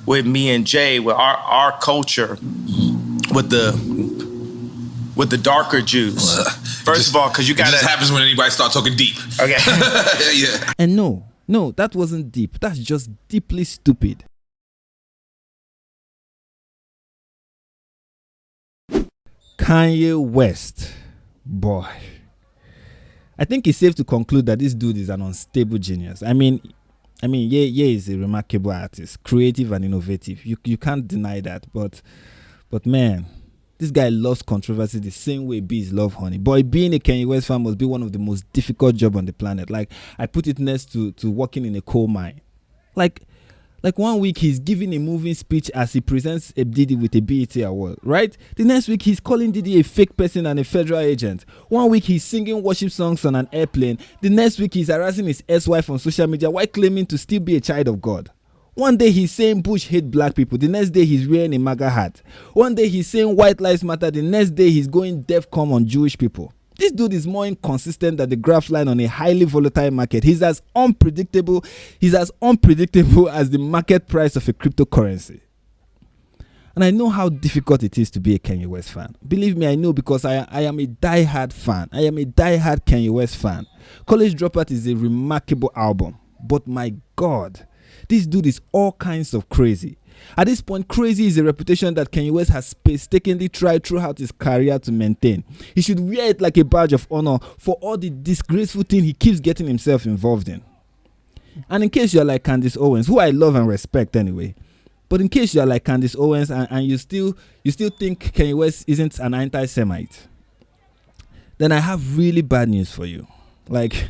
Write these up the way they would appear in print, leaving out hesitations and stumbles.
with me and Jay, with our culture, with the darker Jews. First of all, because you got it just happens when anybody starts talking deep. Okay. Yeah. And no, that wasn't deep. That's just deeply stupid. Kanye West, boy. I think it's safe to conclude that this dude is an unstable genius. I mean, yeah, he's a remarkable artist, creative and innovative. You can't deny that. But man, this guy loves controversy the same way bees love honey. Boy, being a Kanye West fan must be one of the most difficult jobs on the planet. Like, I put it next to working in a coal mine. Like 1 week he's giving a moving speech as he presents a Diddy with a BET award, right? The next week he's calling Diddy a fake person and a federal agent. 1 week he's singing worship songs on an airplane. The next week he's harassing his ex-wife on social media while claiming to still be a child of God. One day he's saying Bush hate black people. The next day he's wearing a MAGA hat. One day he's saying white lives matter. The next day he's going DEFCON on Jewish people. This dude is more inconsistent than the graph line on a highly volatile market. He's as unpredictable as the market price of a cryptocurrency. And I know how difficult it is to be a Kanye West fan. Believe me, I know, because I am a die-hard fan. I am a die-hard Kanye West fan. College Dropout is a remarkable album. But my God, this dude is all kinds of crazy. At this point, crazy is a reputation that Kanye West has painstakingly tried throughout his career to maintain. He should wear it like a badge of honor for all the disgraceful thing he keeps getting himself involved in. And in case you're like Candace Owens, who I love and respect anyway, but in case you're like Candace Owens and you still think Kanye West isn't an anti-Semite, then I have really bad news for you. Like,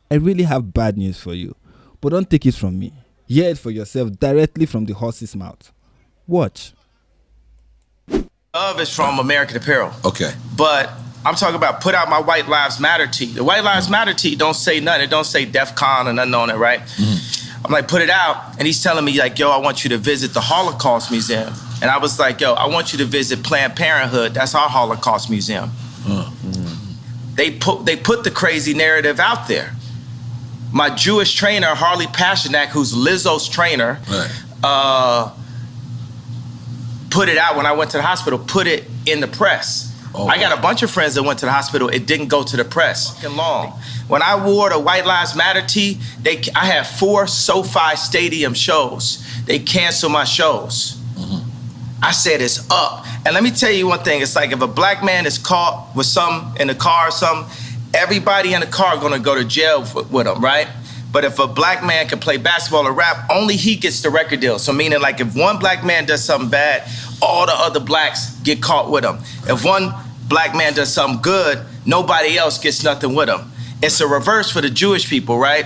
I really have bad news for you. But don't take it from me. Hear it for yourself directly from the horse's mouth. Watch. Love is from American Apparel. Okay. But I'm talking about put out my White Lives Matter tee. The White Lives Matter tee don't say nothing. It don't say DEFCON or nothing on it, right? I'm like, put it out. And he's telling me, like, yo, I want you to visit the Holocaust Museum. And I was like, yo, I want you to visit Planned Parenthood. That's our Holocaust Museum. They put the crazy narrative out there. My Jewish trainer, Harley Pasternak, who's Lizzo's trainer, put it out when I went to the hospital, put it in the press. I got a bunch of friends that went to the hospital. It didn't go to the press. Fucking long. When I wore the White Lives Matter tee, I had 4 SoFi Stadium shows. They canceled my shows. I said it's up. And let me tell you one thing. It's like if a black man is caught with something in the car or something, everybody in the car gonna go to jail with him, right? But if a black man can play basketball or rap, only he gets the record deal. So meaning, like, if one black man does something bad, all the other blacks get caught with him. If one black man does something good, nobody else gets nothing with him. It's a reverse for the Jewish people, right?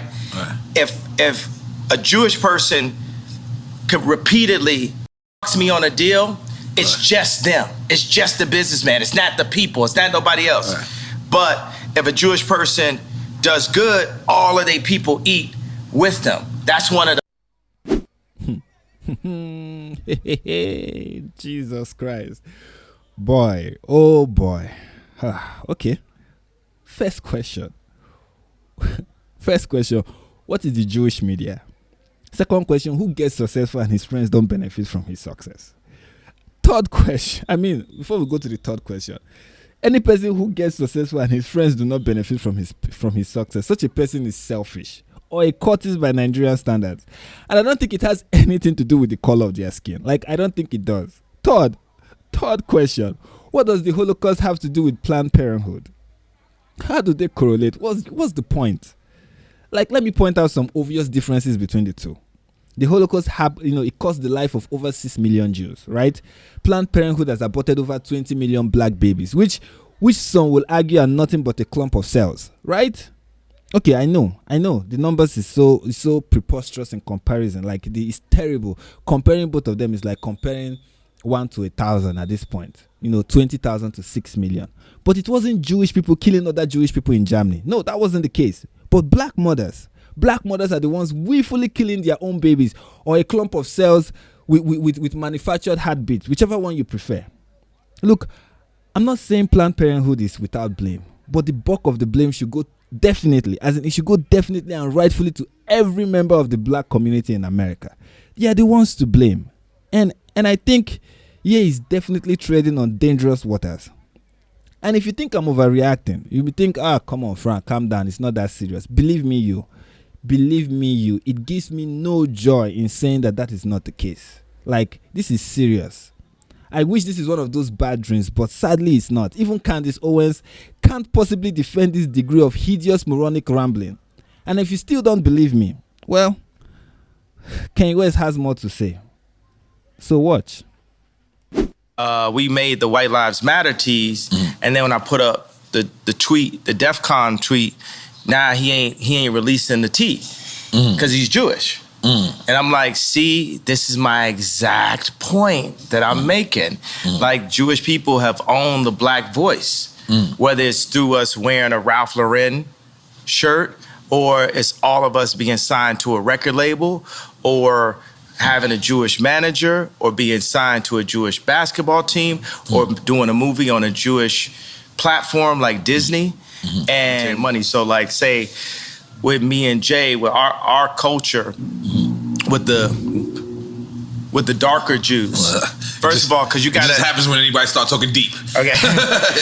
If a Jewish person could repeatedly fucks me on a deal, it's just them. It's just the businessman. It's not the people. It's not nobody else. But if a Jewish person does good, all of their people eat with them. That's one of the... Jesus Christ. Boy, oh boy. Okay. First question. What is the Jewish media? Second question, who gets successful and his friends don't benefit from his success? Third question, before we go to the third question, any person who gets successful and his friends do not benefit from his success, such a person is selfish or a cultist by Nigerian standards. And I don't think it has anything to do with the color of their skin. Like, I don't think it does. Third question, what does the Holocaust have to do with Planned Parenthood? How do they correlate? What's the point? Like, let me point out some obvious differences between the two. The Holocaust it cost the life of over 6 million Jews, right? Planned Parenthood has aborted over 20 million black babies, which some will argue are nothing but a clump of cells, right? Okay, I know. The numbers is so preposterous in comparison. Like, it's terrible. Comparing both of them is like comparing 1 to 1,000 at this point. 20,000 to 6 million. But it wasn't Jewish people killing other Jewish people in Germany. No, that wasn't the case. But black mothers are the ones willfully killing their own babies, or a clump of cells with manufactured heartbeats, whichever one you prefer. Look, I'm not saying Planned Parenthood is without blame, but the bulk of the blame should go definitely and rightfully to every member of the black community in America. They are the ones to blame. And I think he's definitely treading on dangerous waters. And if you think I'm overreacting, you will think, come on, Frank, calm down. It's not that serious. Believe me, it gives me no joy in saying that is not the case. Like, this is serious. I wish this is one of those bad dreams, but sadly it's not. Even Candace Owens can't possibly defend this degree of hideous moronic rambling. And if you still don't believe me, well, Kanye West has more to say. So watch. We made the White Lives Matter tees, and then when I put up the tweet, the DEF CON tweet, now he ain't releasing the tee because he's Jewish. And I'm like, see, this is my exact point that I'm making. Like, Jewish people have owned the black voice, whether it's through us wearing a Ralph Lauren shirt, or it's all of us being signed to a record label, or having a Jewish manager, or being signed to a Jewish basketball team, or doing a movie on a Jewish platform like Disney, and money. So like, say, with me and Jay, with our culture, with the darker Jews. First of all, because you got it just happens when anybody starts talking deep. Okay.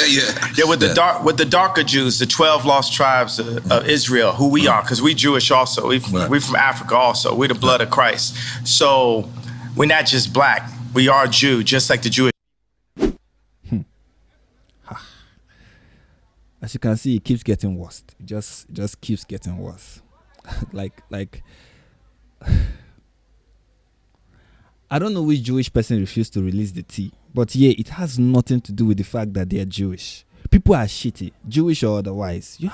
Yeah. With the darker Jews, the 12 lost tribes of Israel, who we are, because we Jewish also. We from Africa also. We're the blood of Christ. So we're not just black. We are Jew, just like the Jewish. As you can see, it keeps getting worse. It just keeps getting worse. like I don't know which Jewish person refused to release the tea, but yeah, it has nothing to do with the fact that they are Jewish. People are shitty, Jewish or otherwise. You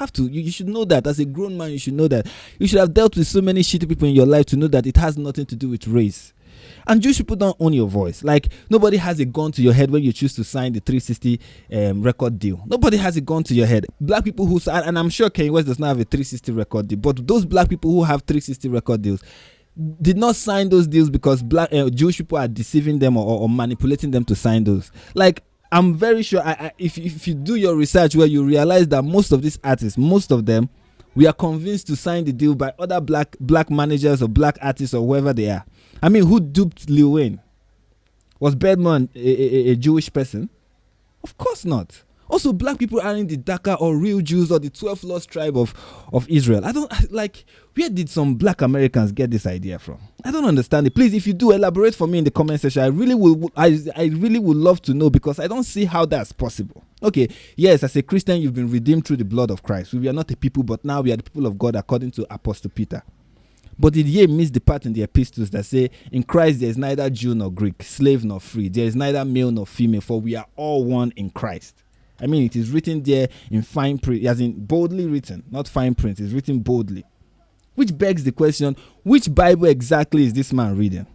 should know that. As a grown man, you should know that. You should have dealt with so many shitty people in your life to know that it has nothing to do with race. And Jewish people don't own your voice. Like, nobody has a gun to your head when you choose to sign the 360 record deal. Nobody has a gun to your head. Black people who sign, and I'm sure Kanye West does not have a 360 record deal, but those black people who have 360 record deals did not sign those deals because black Jewish people are deceiving them or manipulating them to sign those. Like, I'm very sure if you do your research, where you realize that most of these artists, most of them, we are convinced to sign the deal by other black managers or black artists or whoever they are. I mean, who duped Lil Wayne? Was Birdman a Jewish person? Of course not. Also, black people aren't the Dhaka or real Jews or the 12 lost tribe of Israel. I don't like, where did some black Americans get this idea from? I don't understand it. Please, if you do, elaborate for me in the comment section. I really would love to know, because I don't see how that's possible. Okay, yes, as a Christian, you've been redeemed through the blood of Christ. We are not a people, but now we are the people of God according to Apostle Peter. But did ye miss the part in the epistles that say, in Christ there is neither Jew nor Greek, slave nor free, there is neither male nor female, for we are all one in Christ. I mean, it is written there in fine print, as in boldly written, not fine print. It's written boldly. Which begs the question, which Bible exactly is this man reading?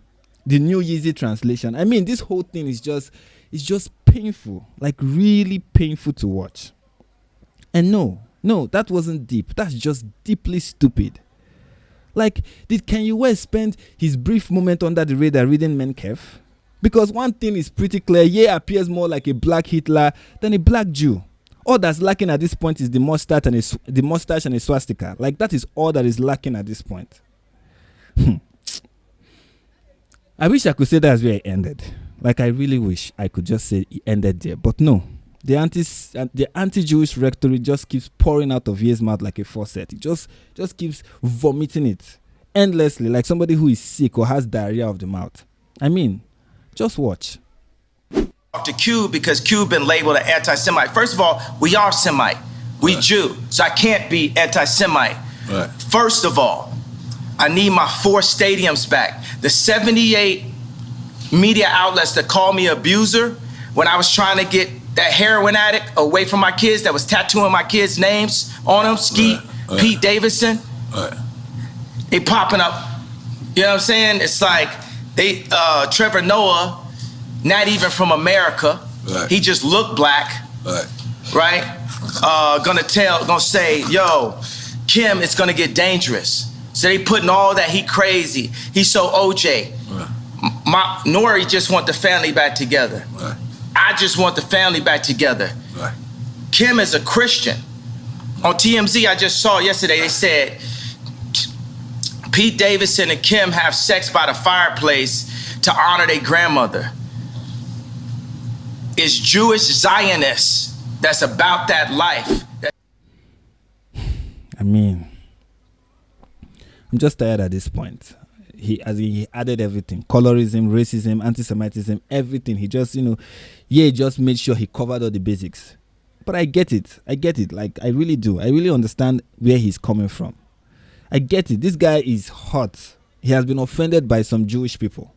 The New Yeezy translation. I mean, this whole thing is just painful, like really painful to watch. And no, that wasn't deep. That's just deeply stupid. Like, did Kanye West spend his brief moment under the radar reading Menkev? Because one thing is pretty clear, Ye appears more like a black Hitler than a black Jew. All that's lacking at this point is the mustache and a swastika. Like, that is all that is lacking at this point. I wish I could say that's where it ended. Like, I really wish I could just say it ended there. But no. The anti-Jewish rhetoric just keeps pouring out of Ye's mouth like a faucet. It just keeps vomiting it endlessly, like somebody who is sick or has diarrhea of the mouth. I mean, just watch. To Q, because Q been labeled an anti-Semite. First of all, we are Semite. We Jew. So I can't be anti-Semite. Right. First of all, I need my 4 stadiums back. The 78 media outlets that called me abuser when I was trying to get that heroin addict away from my kids that was tattooing my kids' names on them, Skeet, Pete Davidson. They popping up, you know what I'm saying? It's like they, Trevor Noah, not even from America. He just looked black, right? Gonna say, yo, Kim, it's gonna get dangerous. So they putting all that, he crazy. He's so OJ. Nori just want the family back together. I just want the family back together. Kim is a Christian. On TMZ, I just saw yesterday, they said Pete Davidson and Kim have sex by the fireplace to honor their grandmother. It's Jewish Zionists that's about that life. I mean, I'm just tired at this point. He added everything: colorism, racism, anti-Semitism, everything. He just, just made sure he covered all the basics. But I get it. Like, I really do. I really understand where he's coming from. I get it. This guy is hot. He has been offended by some Jewish people.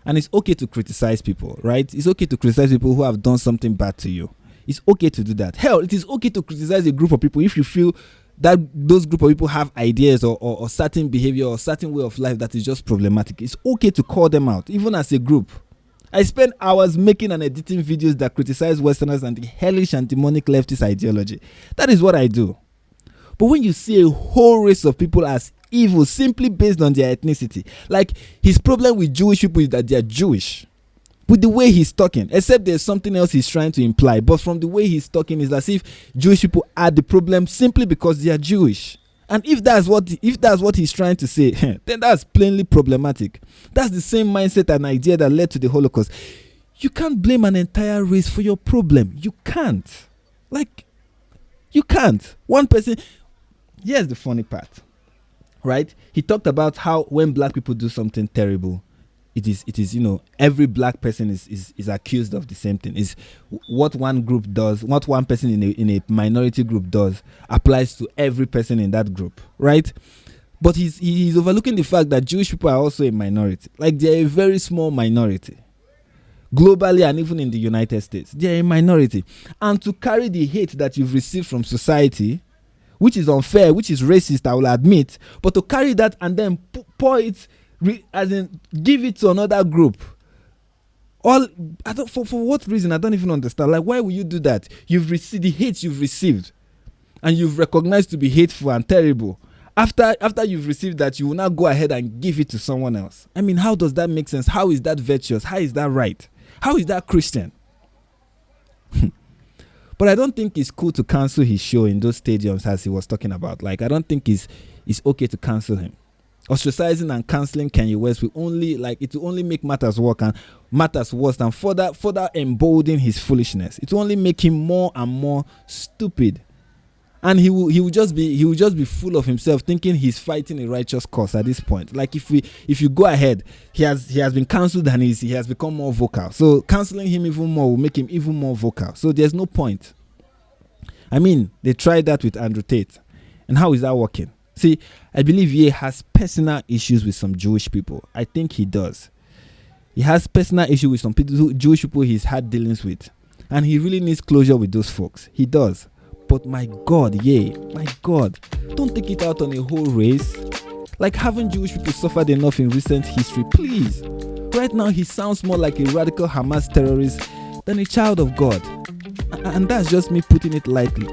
And it's okay to criticize people, right? It's okay to criticize people who have done something bad to you. It's okay to do that. Hell, it is okay to criticize a group of people if you feel that those group of people have ideas or certain behavior or certain way of life that is just problematic. It's okay to call them out, even as a group. I spend hours making and editing videos that criticize Westerners and the hellish and demonic leftist ideology. That is what I do. But when you see a whole race of people as evil simply based on their ethnicity, like his problem with Jewish people is that they are Jewish. With the way he's talking, except there's something else he's trying to imply, but from the way he's talking, it's as if Jewish people are the problem simply because they are Jewish. And if that's what he's trying to say, then that's plainly problematic. That's the same mindset and idea that led to the Holocaust. You can't blame an entire race for your problem. You can't. Like, you can't. One person. Here's the funny part, right? He talked about how when black people do something terrible, it is every black person is accused of the same thing. Is what one group does, what one person in a minority group does, applies to every person in that group, right? But he's overlooking the fact that Jewish people are also a minority. Like, they're a very small minority. Globally and even in the United States, they're a minority. And to carry the hate that you've received from society, which is unfair, which is racist, I will admit, but to carry that and then pour it, give it to another group. For what reason? I don't even understand. Like, why will you do that? You've received the hate you've received, and you've recognized to be hateful and terrible. After you've received that, you will now go ahead and give it to someone else. I mean, how does that make sense? How is that virtuous? How is that right? How is that Christian? But I don't think it's cool to cancel his show in those stadiums as he was talking about. Like, I don't think it's okay to cancel him. Ostracizing and canceling Kanye West will only make matters worse and further embolden his foolishness. It will only make him more and more stupid. And he will just be full of himself, thinking he's fighting a righteous cause at this point. Like, if you go ahead, he has been cancelled and he has become more vocal. So cancelling him even more will make him even more vocal. So there's no point. I mean, they tried that with Andrew Tate, and how is that working? See, I believe Ye has personal issues with some Jewish people. I think he does. He has personal issues with some Jewish people he's had dealings with, and he really needs closure with those folks. He does. But my God, my God, don't take it out on a whole race. Like, haven't Jewish people suffered enough in recent history? Please. Right now, he sounds more like a radical Hamas terrorist than a child of God. And that's just me putting it lightly.